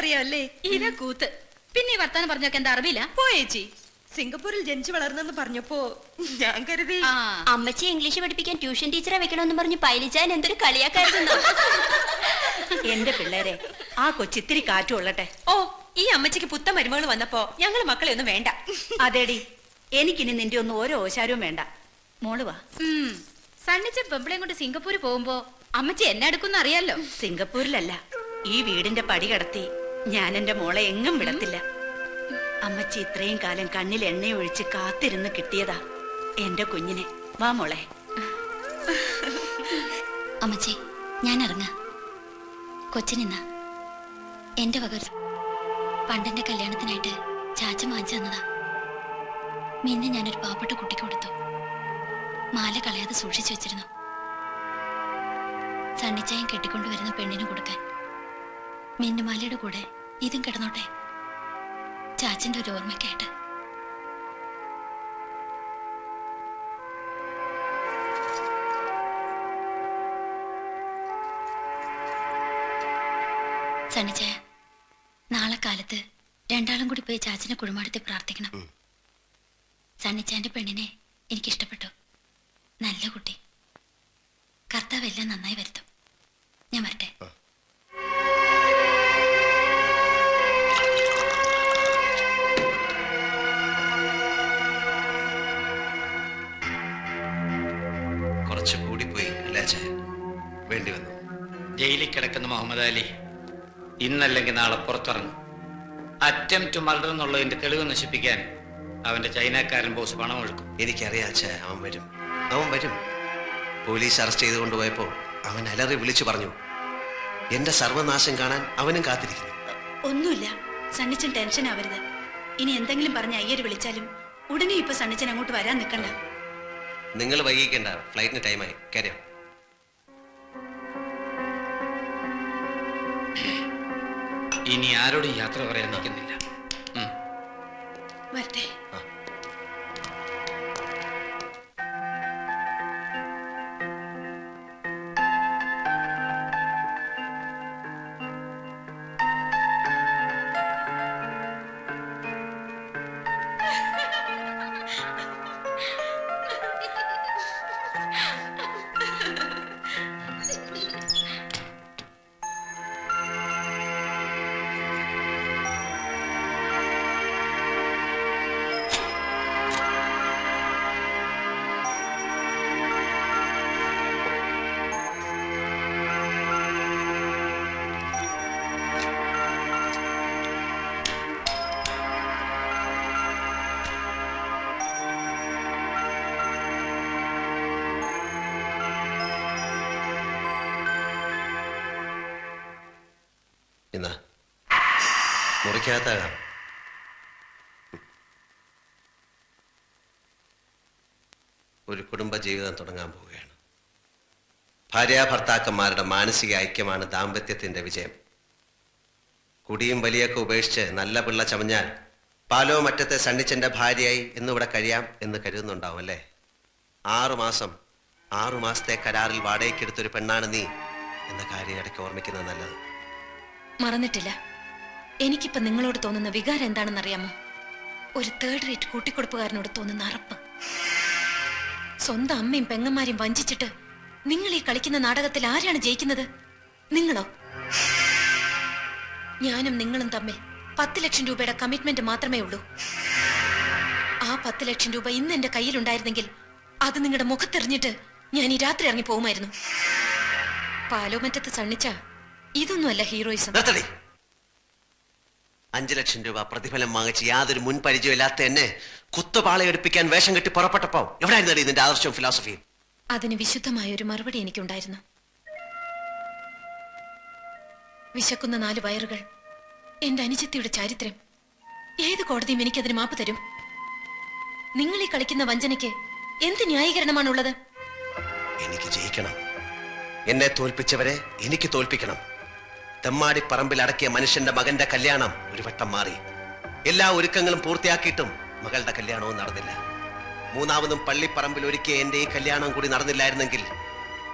അറിയാമല്ലേ? ഇതാ കൂത്ത്. പിന്നെ ഈ വർത്താനം പറഞ്ഞൊക്കെ എന്താ അറിവില്ല? പോയേച്ചി, സിംഗപ്പൂരിൽ ജനിച്ചു വളർന്നെന്ന് പറഞ്ഞപ്പോ ഞാൻ കരുതി അമ്മച്ചി ഇംഗ്ലീഷ് പഠിപ്പിക്കാൻ ട്യൂഷൻ ടീച്ചറെ വെക്കണമെന്ന് പറഞ്ഞ് പൈലിച്ചാൻ എന്തൊരു കളിയാക്കായിരുന്നു. എന്റെ പിള്ളേരെ, ആ കൊച്ചിത്തിരി കാറ്റു കൊള്ളട്ടെ. ഓ, ഈ അമ്മച്ചിക്ക് പുത്ത മരുമകൾ വന്നപ്പോ ഞങ്ങൾ മക്കളെ ഒന്നും വേണ്ട. അതേടി, എനിക്കിനി നിന്റെ ഒന്നും ഓരോ ഓശാരവും വേണ്ട. മോള് വാ. സണ്ണിച്ച പെമ്പിളയും കൊണ്ട് സിംഗപ്പൂര് പോകുമ്പോ അമ്മച്ചി എന്നെ എടുക്കുന്ന അറിയാലോ. സിംഗപ്പൂരിലല്ല, ഈ വീടിന്റെ പടി കടത്തി ഞാൻ എന്റെ മോളെ എങ്ങും വിടത്തില്ല. അമ്മച്ചി ഇത്രയും കാലം കണ്ണിൽ എണ്ണയൊഴിച്ച് കാത്തിരുന്ന് കിട്ടിയതാ എന്റെ കുഞ്ഞിനെ. വാ മോളെ. അമ്മച്ചി, ഞാൻ ഇറങ്ങാ. കൊച്ചിനിന്ന എന്റെ വക പണ്ടെന്റെ കല്യാണത്തിനായിട്ട് ചാച്ച വാങ്ങിച്ചു തന്നതാ. മിന്നെ ഞാനൊരു പാവപ്പെട്ട കുട്ടിക്ക് കൊടുത്തു. മാല കളയാതെ സൂക്ഷിച്ചു വെച്ചിരുന്നു. സണ്ണിച്ചായം കെട്ടിക്കൊണ്ടുവരുന്ന പെണ്ണിന് കൊടുക്കാൻ. മിന്നുമാലയുടെ കൂടെ ഇതും കിടന്നോട്ടെ, ചാച്ചന്റെ ഒരു ഓർമ്മയ്ക്കായിട്ട്. സണ്ണിച്ചായ, നാളെ കാലത്ത് രണ്ടാളും കൂടി പോയി ചാച്ചനെ കുഴിമാടത്തിൽ പ്രാർത്ഥിക്കണം. സണ്ണിച്ചാന്റെ പെണ്ണിനെ എനിക്കിഷ്ടപ്പെട്ടു. നല്ല കുട്ടി. കർത്താവ് എല്ലാം നന്നായി വരുത്തും. ഞാൻ വരട്ടെ. കുറച്ച് കൂടിപ്പോയി അല്ലേ അച്ഛാ? വേണ്ടി വന്നു. ജയിലിൽ കിടക്കുന്ന മുഹമ്മദ് അലി ഇന്നല്ലെങ്കിൽ നാളെ പുറത്തിറങ്ങും. അറ്റംപ്റ്റ് മർഡർ എന്നുള്ളതിന്റെ തെളിവ് നശിപ്പിക്കാൻ അവന്റെ ചൈനക്കാരൻ ബോസ് പണം ഒഴുക്കും. എനിക്കറിയാം അച്ഛാ, അവൻ വരും, അവൻ വരും. പോലീസ് അറസ്റ്റ് ചെയ്ത് കൊണ്ടുപോയപ്പോ അവൻ അലറി വിളിച്ചു പറഞ്ഞു, എന്റെ സർവനാശം കാണാൻ അവനും കാത്തിരിക്കുന്നു. ഒന്നുമില്ല, സണ്ണിച്ചൻ ടെൻഷൻ ആവരുത്. ഇനി എന്തെങ്കിലും പറഞ്ഞ് അയ്യര് വിളിച്ചാലും ഉടനെ ഇപ്പൊ സണ്ണിച്ചൻ അങ്ങോട്ട് വരാൻ നിൽക്കണ്ട. നിങ്ങൾ വൈകിക്കേണ്ട, ഫ്ലൈറ്റിന് ടൈമായി. കാര്യം ഇനി ആരോടും യാത്ര പറയാൻ നിൽക്കുന്നില്ല. വരട്ടെ. എന്നാ മുറിക്കകത്താകാം. ഒരു കുടുംബ ജീവിതം തുടങ്ങാൻ പോവുകയാണ്. ഭാര്യാഭർത്താക്കന്മാരുടെ മാനസിക ഐക്യമാണ് ദാമ്പത്യത്തിന്റെ വിജയം. കുടിയും വലിയൊക്കെ ഉപേക്ഷിച്ച് നല്ല പിള്ള ചമഞ്ഞാൽ പാലോ മറ്റത്തെ സണ്ണിച്ചന്റെ ഭാര്യയായി ഇന്നിവിടെ കഴിയാം എന്ന് കരുതുന്നുണ്ടാവും അല്ലേ? 6 മാസത്തെ കരാറിൽ വാടകയ്ക്കെടുത്തൊരു പെണ്ണാണ് നീ എന്ന കാര്യം ഇടയ്ക്ക് ഓർമ്മിക്കുന്നത് നല്ലത്. മറന്നിട്ടില്ല. എനിക്കിപ്പോ നിങ്ങളോട് തോന്നുന്ന വികാരം എന്താണെന്ന് അറിയാമോ? ഒരു തേർഡ് റേറ്റ് കൂട്ടിക്കൊടുപ്പുകാരനോട് തോന്നുന്ന അറപ്പ്. സ്വന്തം അമ്മയും പെങ്ങന്മാരെയും വഞ്ചിച്ചിട്ട് നിങ്ങൾ ഈ കളിക്കുന്ന നാടകത്തിൽ ആരാണ് ജയിക്കുന്നത്? നിങ്ങളോ? ഞാനും നിങ്ങളും തമ്മിൽ 10 ലക്ഷം രൂപയുടെ കമ്മിറ്റ്മെന്റ് മാത്രമേ ഉള്ളൂ. ആ 10 ലക്ഷം രൂപ ഇന്ന് എന്റെ കയ്യിലുണ്ടായിരുന്നെങ്കിൽ അത് നിങ്ങളുടെ മുഖത്തെറിഞ്ഞിട്ട് ഞാൻ ഈ രാത്രി ഇറങ്ങി പോകുമായിരുന്നു. പാലോമറ്റത്ത് സണ്ണിച്ച ഇതൊന്നുമല്ല ഹീറോയിസം. 5 ലക്ഷം രൂപ പ്രതിഫലം വാങ്ങിച്ച് യാതൊരു മുൻ പരിചയമില്ലാത്ത എന്നെ കുത്തുപാളയെടുപ്പിക്കാൻ വേഷം കെട്ടി പുറപ്പെട്ടപ്പോ എവിടെയായിരുന്നു ഇതിന്റെ ആദർശവും ഫിലോസഫിയും? അതിന് വിശുദ്ധമായ ഒരു മറുപടി എനിക്കുണ്ടായിരുന്നു. വിശക്കുന്ന 4 വയറുകൾ, എന്റെ അനുജത്തിയുടെ ചാരിത്രം. ഏത് കോടതിയും എനിക്കതിന് മാപ്പ് തരും. നിങ്ങൾ ഈ കളിക്കുന്ന വഞ്ചനയ്ക്ക് എന്ത് ന്യായീകരണമാണുള്ളത്? എനിക്ക് ജയിക്കണം. എന്നെ തോൽപ്പിച്ചവരെ എനിക്ക് തോൽപ്പിക്കണം. തെമ്മാടി പറമ്പിൽ അടക്കിയ മനുഷ്യന്റെ മകന്റെ കല്യാണം ഒരു വട്ടം മാറി. എല്ലാ ഒരുക്കങ്ങളും പൂർത്തിയാക്കിയിട്ടും മകളുടെ കല്യാണവും നടന്നില്ല. 3ാമതും പള്ളിപ്പറമ്പിൽ ഒരുക്കിയ എന്റെ ഈ കല്യാണം കൂടി നടന്നില്ലായിരുന്നെങ്കിൽ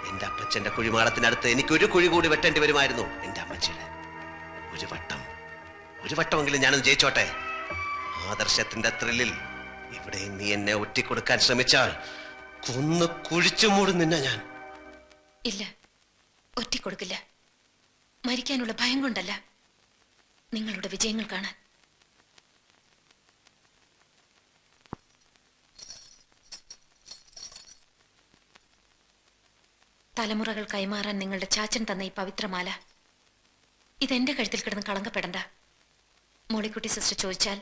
എന്റെ അപ്പച്ചന്റെ കുഴിമാടത്തിനടുത്ത് എനിക്കൊരു കുഴി കൂടി വെട്ടേണ്ടി വരുമായിരുന്നു. എന്റെ അമ്മച്ചിയുടെ ഒരു വട്ടം ഒരു വട്ടമെങ്കിലും ഞാനത് ജയിച്ചോട്ടെ. ആദർശത്തിന്റെ ത്രില്ലിൽ ഇവിടെ നീ എന്നെ ഒറ്റിക്കൊടുക്കാൻ ശ്രമിച്ചാൽ കൊന്ന് കുഴിച്ചു മൂടും നിന്നെ ഞാൻ. ഇല്ല, ഒറ്റിക്കൊടുക്കില്ല. മരിക്കാനുള്ള ഭയം കൊണ്ടല്ല, നിങ്ങളുടെ വിജയങ്ങൾ കാണാൻ. തലമുറകൾ കൈമാറാൻ നിങ്ങളുടെ ചാച്ചൻ തന്ന ഈ പവിത്രമാല ഇതെന്റെ കഴുത്തിൽ കിടന്ന് കളങ്കപ്പെടണ്ട. മോളിക്കുട്ടി സിസ്റ്റർ ചോദിച്ചാൽ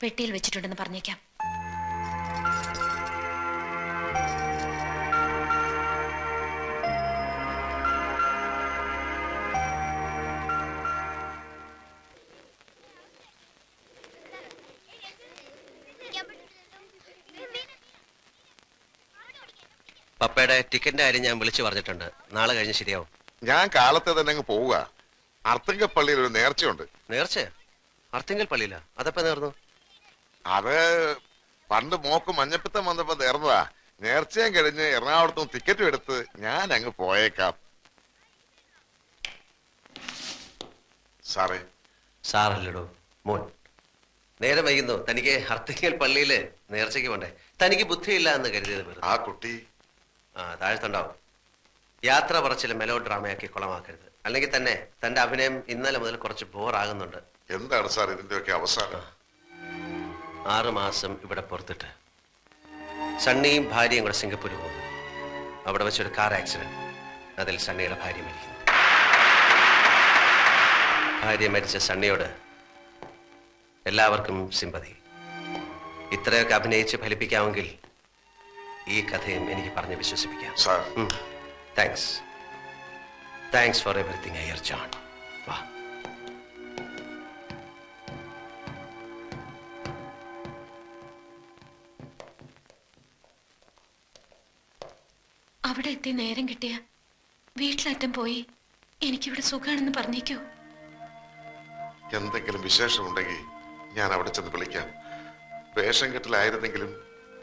പെട്ടിയിൽ വെച്ചിട്ടുണ്ടെന്ന് പറഞ്ഞേക്കാം. പപ്പയുടെ ടിക്കറ്റിന്റെ കാര്യം ഞാൻ വിളിച്ചു പറഞ്ഞിട്ടുണ്ട്. നാളെ കഴിഞ്ഞ് ശരിയാവും. ഞാൻ കാലത്തെ തന്നെ അങ്ങ് പോവുക. അർത്തിങ്കപ്പള്ളിയിൽ ഒരു നേർച്ചയുണ്ട്. നേർച്ച? അർത്തിങ്കൽ പള്ളിയില? അതപ്പോ നേർന്നു? അത് പണ്ട് മോക്ക് മഞ്ഞപ്പിത്തം വന്നപ്പോ നേർന്നതാ. നേർച്ചയും കഴിഞ്ഞ് എറണാകുളത്തും ടിക്കറ്റും എടുത്ത് ഞാൻ അങ്ങ് പോയേക്കാം. സാറേ. സാറല്ലടോ മോൻ. നേരെ വൈകുന്നു. തനിക്ക് അർത്തിങ്കൽ പള്ളിയില് നേർച്ചയ്ക്ക് പോണ്ടേ? തനിക്ക് ബുദ്ധിയില്ല എന്ന് കരുതിയത്. ആ കുട്ടി താഴ്ത്തുണ്ടാവും. യാത്ര പറച്ചില് മെലോ ഡ്രാമയാക്കി കുളമാക്കരുത്. അല്ലെങ്കിൽ തന്നെ തന്റെ അഭിനയം ഇന്നലെ മുതൽ കുറച്ച് ബോറാകുന്നുണ്ട്. എന്താണ് സാർ ഇതിന്റെയൊക്കെ അവസാനം? 6 മാസം ഇവിടെ പുറത്തിട്ട് സണ്ണിയും ഭാര്യയും കൂടെ സിംഗപ്പൂർ പോകുന്നു. അവിടെ വെച്ചൊരു കാർ ആക്സിഡന്റ്. അതിൽ സണ്ണിയുടെ ഭാര്യ മരിക്കുന്നു. ഭാര്യ മരിച്ച സണ്ണിയോട് എല്ലാവർക്കും സിമ്പതി. ഇത്രയൊക്കെ അഭിനയിച്ച് ഫലിപ്പിക്കാമെങ്കിൽ ഈ കഥയും എനിക്ക് പറഞ്ഞ് വിശ്വസിപ്പിക്കാം. Thanks for everything Iyer John. വാ. അവിടെ എത്തി നേരം കിട്ടിയ വീട്ടിലറ്റം പോയി എനിക്കിവിടെ സുഖാണെന്ന് പറഞ്ഞേക്കോ. എന്തെങ്കിലും വിശേഷമുണ്ടെങ്കിൽ ഞാൻ അവിടെ ചെന്ന് വിളിക്കാം. വേഷം കെട്ടിലായിരുന്നെങ്കിലും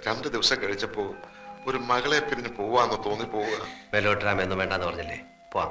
2 ദിവസം കഴിച്ചപ്പോ ഒരു മകളെ പിരിഞ്ഞ് പോവാന്ന് തോന്നിപ്പോവുക. മെലോ ഡ്രാമ ഒന്നും വേണ്ടെന്ന് പറഞ്ഞില്ലേ? പോവാം.